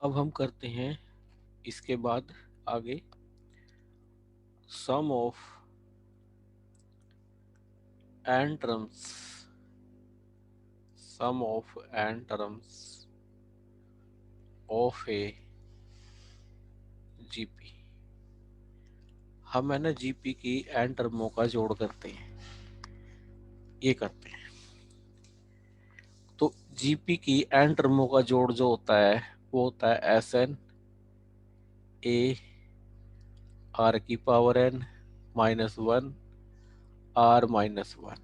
अब हम करते हैं इसके बाद आगे sum of n terms, sum of n terms of a GP. हम है ना जीपी की n टर्मों का जोड़ करते हैं, ये करते हैं। तो जीपी की n टर्मों का जोड़ जो होता है वो होता है एस एन ए आर की पावर n -1 आर -1,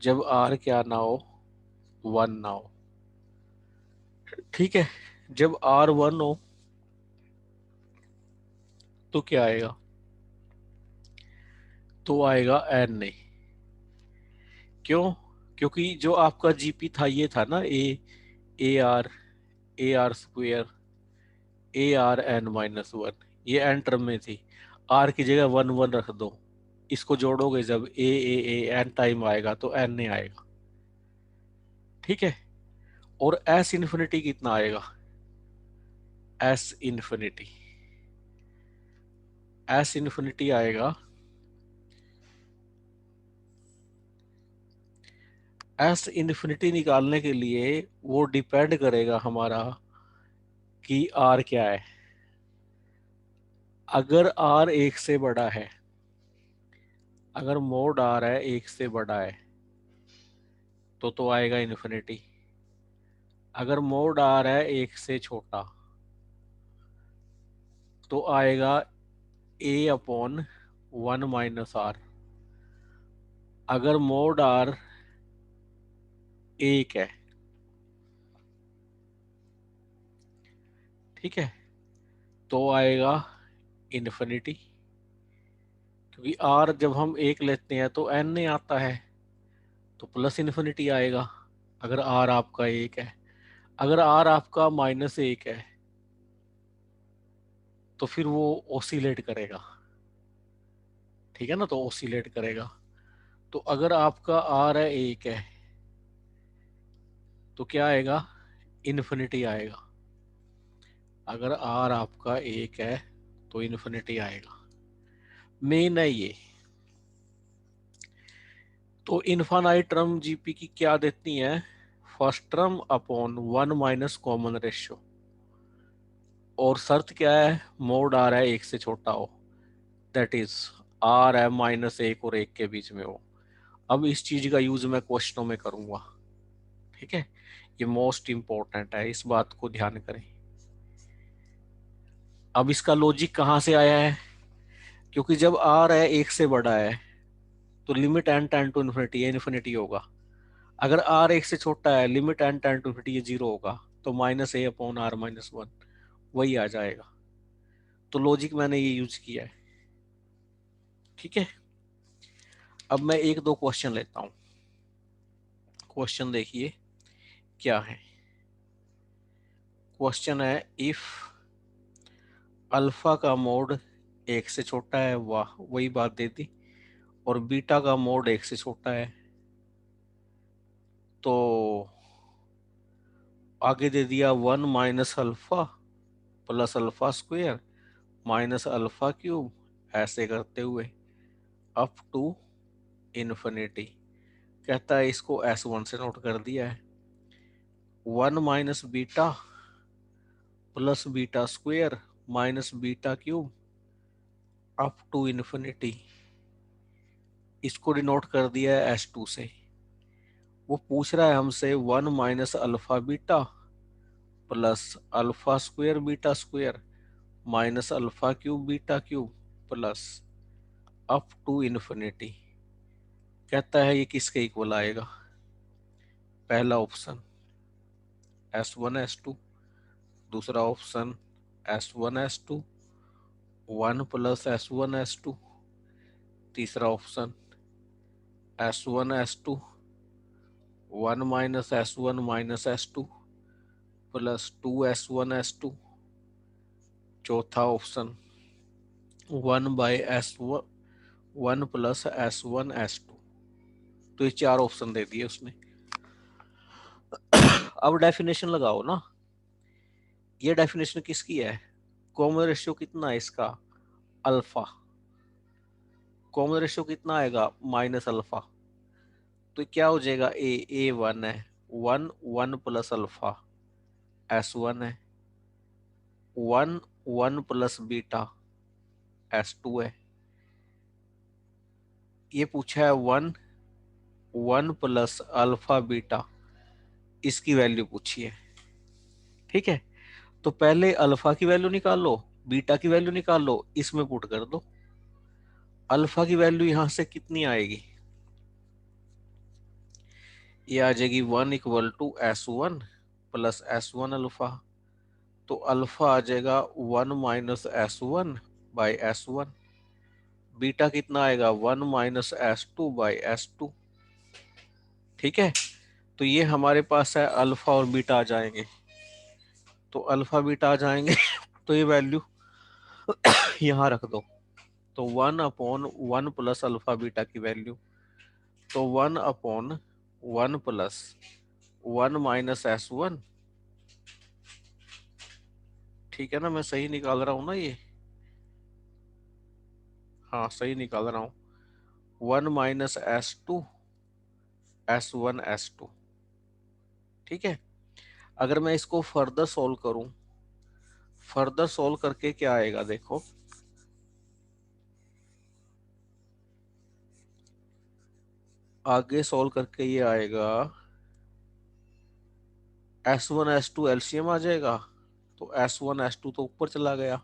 जब आर क्या ना हो, 1 ना हो। ठीक है, जब आर 1 हो तो क्या आएगा, तो आएगा एन ए। क्यों? क्योंकि जो आपका जीपी था ये था ना A R square A R N -1, ये एन टर्म में थी। आर की जगह 1 1 रख दो, इसको जोड़ोगे जब ए एन टाइम आएगा तो एन ए आएगा। ठीक है, और एस इन्फिनिटी कितना आएगा, एस इन्फिनिटी, एस इन्फिनिटी आएगा, एस इन्फिनिटी निकालने के लिए वो डिपेंड करेगा हमारा कि आर क्या है। अगर आर एक से बड़ा है, अगर मोड आर है एक से बड़ा है तो आएगा इन्फिनिटी। अगर मोड आर है एक से छोटा तो आएगा a/1 - r। अगर मोड आर एक है, ठीक है, तो आएगा इन्फिनिटी। क्योंकि आर जब हम एक लेते हैं तो एन नहीं आता है, तो प्लस इन्फिनिटी आएगा अगर आर आपका एक है। अगर आर आपका -1 है तो फिर वो ओसिलेट करेगा। ठीक है ना, तो ओसिलेट करेगा। तो अगर आपका आर है एक है तो क्या आएगा, इन्फिनिटी आएगा। अगर आर आपका एक है तो इन्फिनिटी आएगा। मेन है ये। तो इन्फानाइट टर्म जीपी की क्या देती है, first term upon 1 minus common ratio. और शर्त क्या है, मोड आर है एक से छोटा हो, दैट इज आर है -1 और 1 के बीच में हो। अब इस चीज का यूज मैं क्वेश्चनों में करूंगा। ठीक है, ये मोस्ट इंपॉर्टेंट है, इस बात को ध्यान करें। अब इसका लॉजिक कहाँ से आया है, क्योंकि जब आर है एक से बड़ा है तो limit N tend to infinity है, इन्फिनिटी होगा। अगर आर एक से छोटा है, limit N tend to infinity, ये 0 होगा, तो -a/r -1 वही आ जाएगा। तो लॉजिक मैंने ये यूज किया है। ठीक है, अब मैं एक दो क्वेश्चन लेता हूं। क्वेश्चन देखिए क्या है। क्वेश्चन है, इफ अल्फा का मोड एक से छोटा है, वाह वही बात दे दी, और बीटा का मोड एक से छोटा है, तो आगे दे दिया 1 minus alpha plus alpha square minus alpha cube, ऐसे करते हुए अप टू इन्फिनिटी। कहता है इसको S1 से नोट कर दिया है, 1 minus beta plus beta square minus beta cube up to infinity. इसको डिनोट कर दिया है S2 से। वो पूछ रहा है हमसे 1 minus alpha beta plus alpha square beta square minus alpha cube beta cube plus up to infinity. कहता है ये किसके इक्वल आएगा, पहला ऑप्शन S1 S2, दूसरा option S1 S2 1 plus S1 S2, तीसरा option S1 S2 1 minus S1 minus S2 plus 2S1 S2, चौथा option 1/S1 plus S1 S2। तो ये चार ऑप्शन दे दिए उसने। अब डेफिनेशन लगाओ ना, ये डेफिनेशन किसकी है? कॉमन रेशियो कितना है इसका? अल्फा। कॉमन रेशियो कितना आएगा? Minus alpha. तो क्या हो जाएगा? ए वन है, one one plus alpha S1 है, one one plus beta S2 है। ये पूछा है one one plus alpha beta, इसकी वैल्यू पूछी है। ठीक है, तो पहले अल्फा की वैल्यू निकाल लो, बीटा की वैल्यू निकाल लो, इसमें पुट कर दो। अल्फा की वैल्यू यहां से कितनी आएगी? ये आ जाएगी 1 = S1 प्लस S1 अल्फा। तो अल्फा आ जाएगा 1 - S1/S1। बीटा कितना आएगा? 1 - S2/S2। ठीक है, तो ये हमारे पास है अल्फा और बीटा आ जाएंगे। तो अल्फा बीटा आ जाएंगे तो ये वैल्यू यहाँ रख दो। तो 1/1 प्लस अल्फा बीटा की वैल्यू, तो 1/1 प्लस 1 - S1। ठीक है ना, मैं सही निकाल रहा हूँ ना ये? हाँ, सही निकाल रहा हूँ। 1 - S2 S1 S2। ठीक है, अगर मैं इसको फर्दर सोल्व करूं, फर्दर सोल्व करके क्या आएगा देखो। आगे सोल्व करके ये आएगा S1 S2 एलसीएम आ जाएगा। तो S1 S2 तो ऊपर चला गया,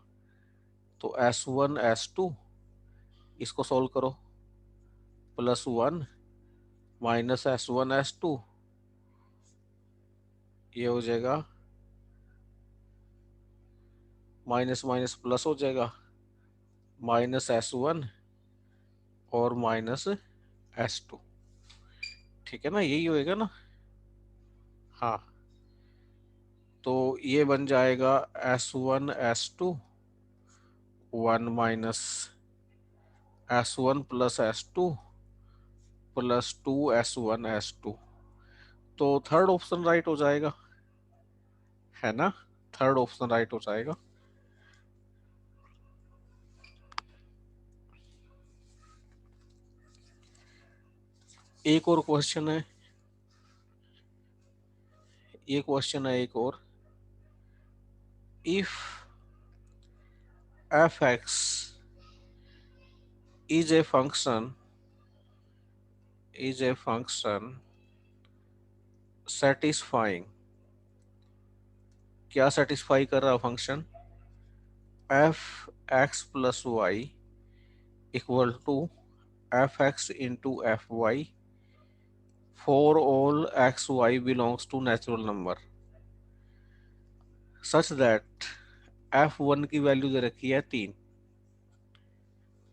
तो S1 S2 इसको सोल्व करो, +1 -S1 S2, ये हो जाएगा माइनस माइनस प्लस हो जाएगा, -S1 और -S2। ठीक है ना, यही होएगा ना? हाँ, तो ये बन जाएगा S1 S2 1 - S1 + S2 +2 S1 S2। तो थर्ड ऑप्शन राइट हो जाएगा, है ना? थर्ड ऑप्शन राइट हो जाएगा। एक और क्वेश्चन है, ये क्वेश्चन है एक और। If f(x) is a function satisfying, क्या सेटिस्फाई कर रहा function? f(x + y) = f(x × fy) for all x y belongs to natural number, such that f1 की वैल्यू दे रखी है 3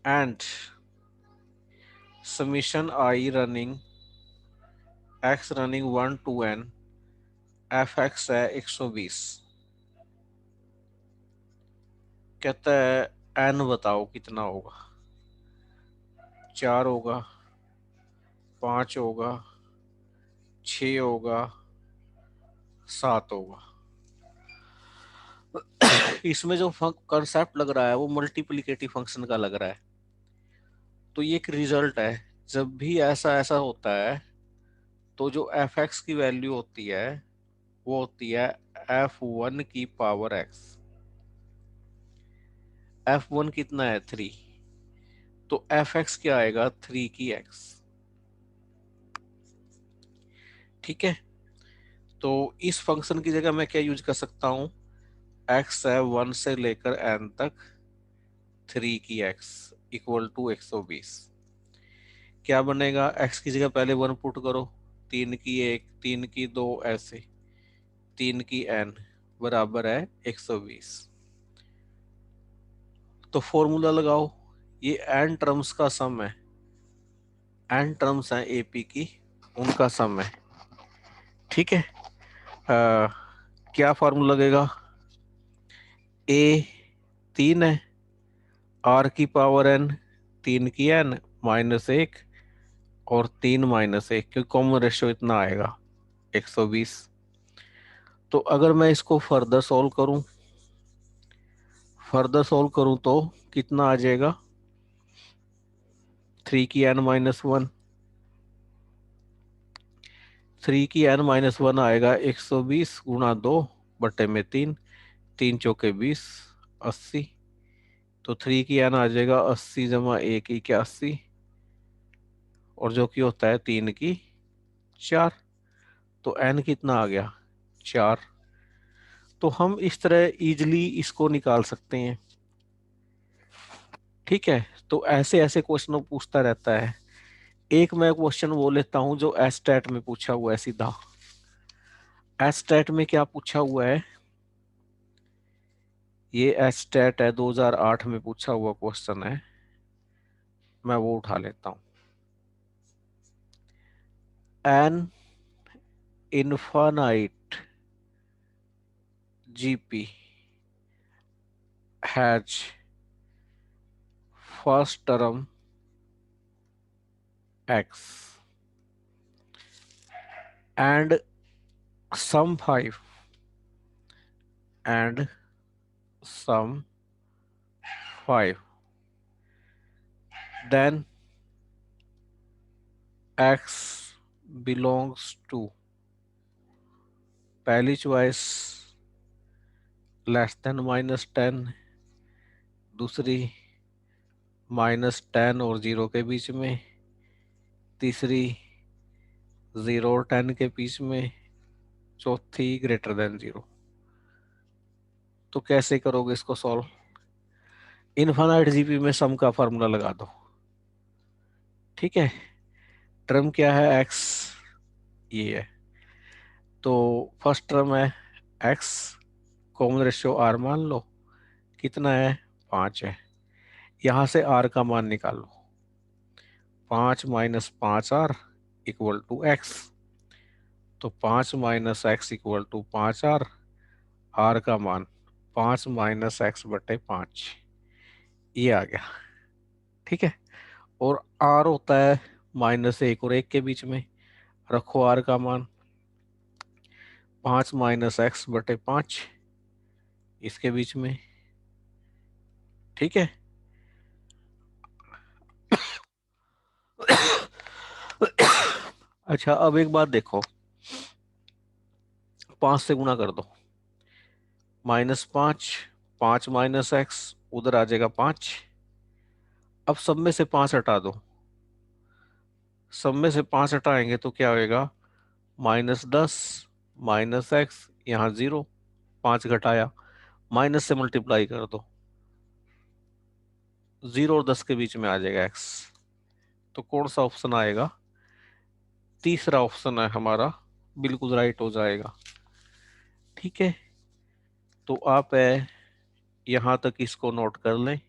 and summation i running x running 1 to n f(x) है 120। कहता है n बताओ कितना होगा? 4 होगा, 5 होगा, 6 होगा, 7 होगा। इसमें जो कंसेप्ट लग रहा है वो मल्टीप्लिकेटिव फंक्शन का लग रहा है। तो ये एक रिजल्ट है, जब भी ऐसा ऐसा होता है तो जो f(x) की वैल्यू होती है वो होती है f1 की पावर x। f1 कितना है? 3। तो f(x) क्या आएगा? 3 की x। ठीक है, तो इस फंक्शन की जगह मैं क्या यूज कर सकता हूँ? x है 1 से लेकर n तक, 3 की x = 120। क्या बनेगा? x की जगह पहले 1 पुट करो, 3 की 1, 3 की 2, ऐसे 3 की n बराबर है 120। तो फॉर्मूला लगाओ, ये n टर्म्स का सम है, n टर्म्स हैं AP की, उनका सम है। ठीक है, क्या फार्मूला लगेगा? a 3 है, r की पावर n 3 की n -1 और 3 -1, क्योंकि कॉमन रेशियो इतना आएगा 120। तो अगर मैं इसको फर्दर सॉल्व करूं, फर्दर सोल्व करूं तो कितना आ जाएगा, 3 की n-1, 3 की n-1 आएगा 120 × 2/3, 3 × 4 = 20, 80। तो 3 की n आ जाएगा 80 जमा 1 = 81, और जो कि होता है 3 की 4। तो n कितना आ गया, 4। तो हम इस तरह इजिली इसको निकाल सकते हैं। ठीक है, तो ऐसे ऐसे क्वेश्चन पूछता रहता है। एक मैं क्वेश्चन वो लेता हूं जो एस्टेट में पूछा हुआ है सीधा। एस्टेट में क्या पूछा हुआ है, ये एस्टेट है 2008 में पूछा हुआ क्वेश्चन है, मैं वो उठा लेता हूं। An infinite GP has first term x and sum 5 and sum 5, then x belongs to, पहली चॉइस <10, दूसरी -10 और 0 के बीच में, तीसरी 0 और 10 के बीच में, चौथी <0। तो कैसे करोगे इसको सॉल्व। इनफाइनाइट जीपी में सम का फार्मूला लगा दो। ठीक है, टर्म क्या है, x ये है, तो फर्स्ट टर्म है x, कॉमन रेशियो r मान लो, कितना है, 5 है। यहां से r का मान निकालो, 5 - 5r = x। तो 5 - x = 5r, r का मान 5 - x/5, ये आ गया। ठीक है, और r होता है -1 और 1 के बीच में, रखो r का मान 5 - x/5 इसके बीच में। ठीक है, अच्छा अब एक बात देखो, 5 से गुणा कर दो, -5, 5 - x उधर आ जाएगा 5। अब सब में से 5 हटा दो, सब में से 5 हटाएंगे तो क्या होएगा, -10 -x, यहाँ 0, 5 घटाया, माइनस से मल्टीप्लाई कर दो, 0 और 10 के बीच में आ जाएगा x। तो कौन सा ऑप्शन आएगा, तीसरा ऑप्शन है हमारा, बिल्कुल राइट हो जाएगा। ठीक है, तो आप यहाँ तक इसको नोट कर लें।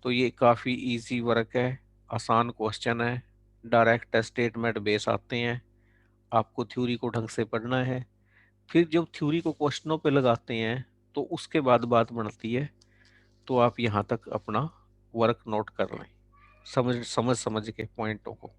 तो ये काफ़ी इजी वर्क है, आसान क्वेश्चन है, डायरेक्ट स्टेटमेंट बेस आते हैं, आपको थ्योरी को ढंग से पढ़ना है। फिर जब थ्योरी को क्वेश्चनों पे लगाते हैं तो उसके बाद बात बनती है। तो आप यहाँ तक अपना वर्क नोट कर लें, समझ समझ समझ के पॉइंटों को।